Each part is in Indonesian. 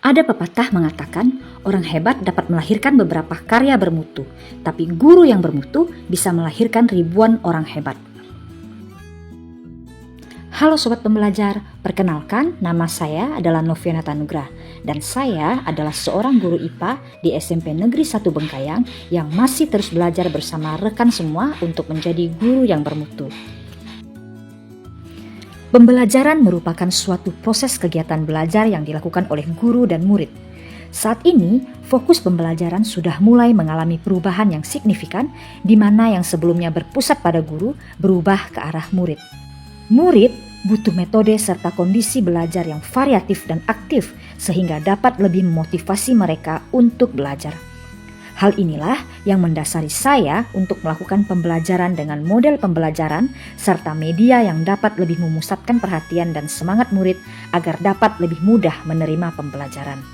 Ada pepatah mengatakan, orang hebat dapat melahirkan beberapa karya bermutu, tapi guru yang bermutu bisa melahirkan ribuan orang hebat. Halo Sobat Pembelajar, perkenalkan nama saya adalah Noviana Tanugrah dan saya adalah seorang guru IPA di SMP Negeri 1 Bengkayang yang masih terus belajar bersama rekan semua untuk menjadi guru yang bermutu. Pembelajaran merupakan suatu proses kegiatan belajar yang dilakukan oleh guru dan murid. Saat ini, fokus pembelajaran sudah mulai mengalami perubahan yang signifikan, di mana yang sebelumnya berpusat pada guru berubah ke arah murid. Murid butuh metode serta kondisi belajar yang variatif dan aktif sehingga dapat lebih memotivasi mereka untuk belajar. Hal inilah yang mendasari saya untuk melakukan pembelajaran dengan model pembelajaran serta media yang dapat lebih memusatkan perhatian dan semangat murid agar dapat lebih mudah menerima pembelajaran.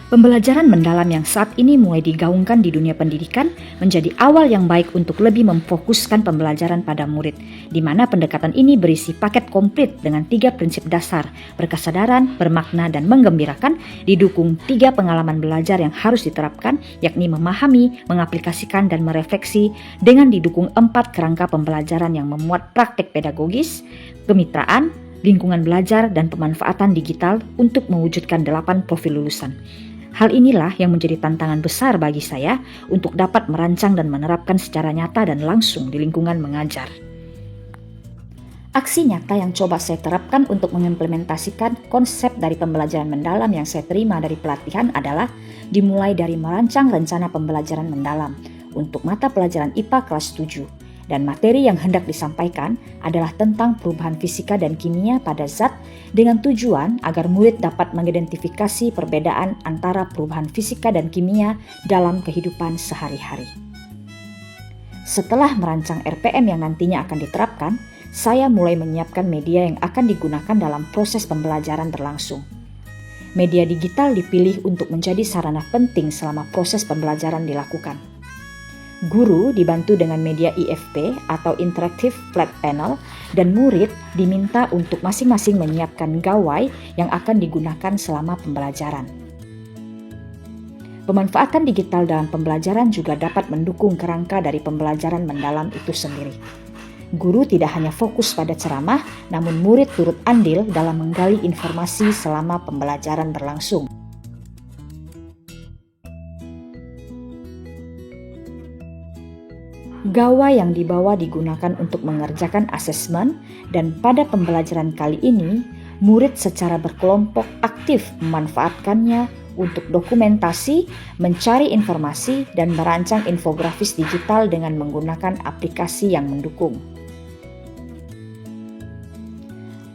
Pembelajaran mendalam yang saat ini mulai digaungkan di dunia pendidikan menjadi awal yang baik untuk lebih memfokuskan pembelajaran pada murid, di mana pendekatan ini berisi paket komplit dengan 3 prinsip dasar, berkesadaran, bermakna, dan menggembirakan, didukung 3 pengalaman belajar yang harus diterapkan, yakni memahami, mengaplikasikan, dan merefleksi, dengan didukung 4 kerangka pembelajaran yang memuat praktek pedagogis, kemitraan, lingkungan belajar, dan pemanfaatan digital untuk mewujudkan 8 profil lulusan. Hal inilah yang menjadi tantangan besar bagi saya untuk dapat merancang dan menerapkan secara nyata dan langsung di lingkungan mengajar. Aksi nyata yang coba saya terapkan untuk mengimplementasikan konsep dari pembelajaran mendalam yang saya terima dari pelatihan adalah dimulai dari merancang rencana pembelajaran mendalam untuk mata pelajaran IPA kelas 7. Dan materi yang hendak disampaikan adalah tentang perubahan fisika dan kimia pada zat dengan tujuan agar murid dapat mengidentifikasi perbedaan antara perubahan fisika dan kimia dalam kehidupan sehari-hari. Setelah merancang RPM yang nantinya akan diterapkan, saya mulai menyiapkan media yang akan digunakan dalam proses pembelajaran berlangsung. Media digital dipilih untuk menjadi sarana penting selama proses pembelajaran dilakukan. Guru dibantu dengan media IFP atau Interactive Flat Panel dan murid diminta untuk masing-masing menyiapkan gawai yang akan digunakan selama pembelajaran. Pemanfaatan digital dalam pembelajaran juga dapat mendukung kerangka dari pembelajaran mendalam itu sendiri. Guru tidak hanya fokus pada ceramah, namun murid turut andil dalam menggali informasi selama pembelajaran berlangsung. Gawai yang dibawa digunakan untuk mengerjakan asesmen dan pada pembelajaran kali ini, murid secara berkelompok aktif memanfaatkannya untuk dokumentasi, mencari informasi, dan merancang infografis digital dengan menggunakan aplikasi yang mendukung.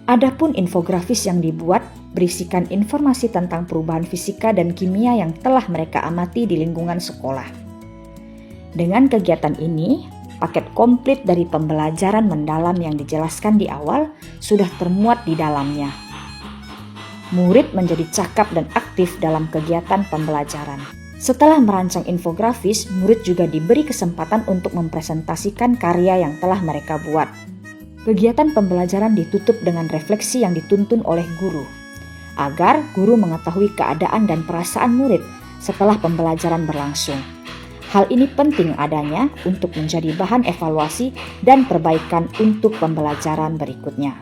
Adapun infografis yang dibuat berisikan informasi tentang perubahan fisika dan kimia yang telah mereka amati di lingkungan sekolah. Dengan kegiatan ini, paket komplit dari pembelajaran mendalam yang dijelaskan di awal sudah termuat di dalamnya. Murid menjadi cakap dan aktif dalam kegiatan pembelajaran. Setelah merancang infografis, murid juga diberi kesempatan untuk mempresentasikan karya yang telah mereka buat. Kegiatan pembelajaran ditutup dengan refleksi yang dituntun oleh guru, agar guru mengetahui keadaan dan perasaan murid setelah pembelajaran berlangsung. Hal ini penting adanya untuk menjadi bahan evaluasi dan perbaikan untuk pembelajaran berikutnya.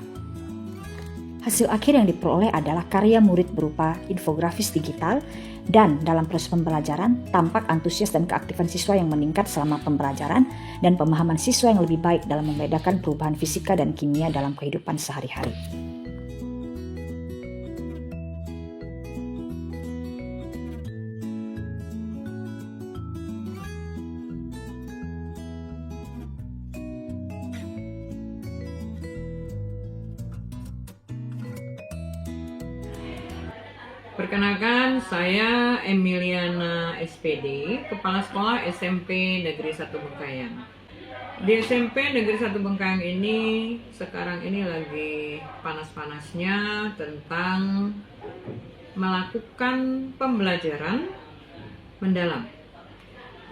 Hasil akhir yang diperoleh adalah karya murid berupa infografis digital dan dalam proses pembelajaran tampak antusias dan keaktifan siswa yang meningkat selama pembelajaran dan pemahaman siswa yang lebih baik dalam membedakan perubahan fisika dan kimia dalam kehidupan sehari-hari. Perkenalkan, saya Emiliana SPD, Kepala Sekolah SMP Negeri 1 Bengkayang. Di SMP Negeri 1 Bengkayang ini, sekarang ini lagi panas-panasnya tentang melakukan pembelajaran mendalam.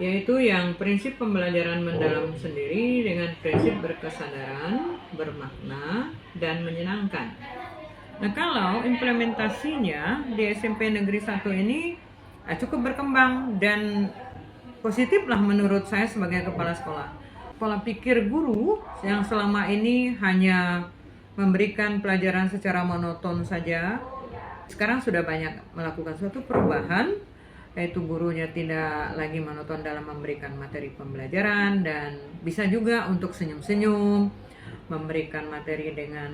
Yaitu yang prinsip pembelajaran mendalam sendiri dengan prinsip berkesadaran, bermakna, dan menyenangkan. Nah, kalau implementasinya di SMP Negeri 1 ini cukup berkembang dan positif lah menurut saya sebagai kepala sekolah. Pola pikir guru yang selama ini hanya memberikan pelajaran secara monoton saja, sekarang sudah banyak melakukan suatu perubahan, yaitu gurunya tidak lagi monoton dalam memberikan materi pembelajaran dan bisa juga untuk senyum-senyum, memberikan materi dengan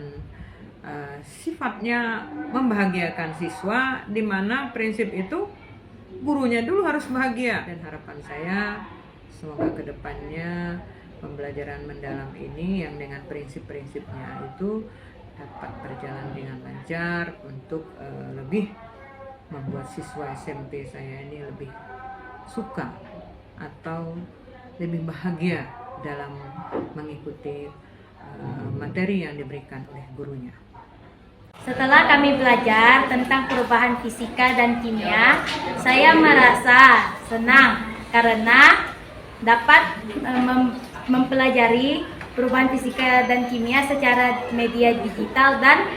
sifatnya membahagiakan siswa, di mana prinsip itu gurunya dulu harus bahagia. Dan harapan saya semoga kedepannya pembelajaran mendalam ini yang dengan prinsip-prinsipnya itu dapat berjalan dengan lancar untuk lebih membuat siswa SMP saya ini lebih suka atau lebih bahagia dalam mengikuti materi yang diberikan oleh gurunya. Setelah kami belajar tentang perubahan fisika dan kimia, saya merasa senang karena dapat mempelajari perubahan fisika dan kimia secara media digital dan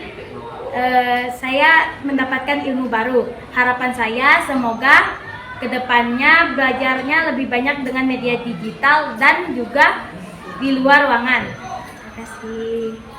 saya mendapatkan ilmu baru. Harapan saya semoga kedepannya belajarnya lebih banyak dengan media digital dan juga di luar ruangan. Terima kasih.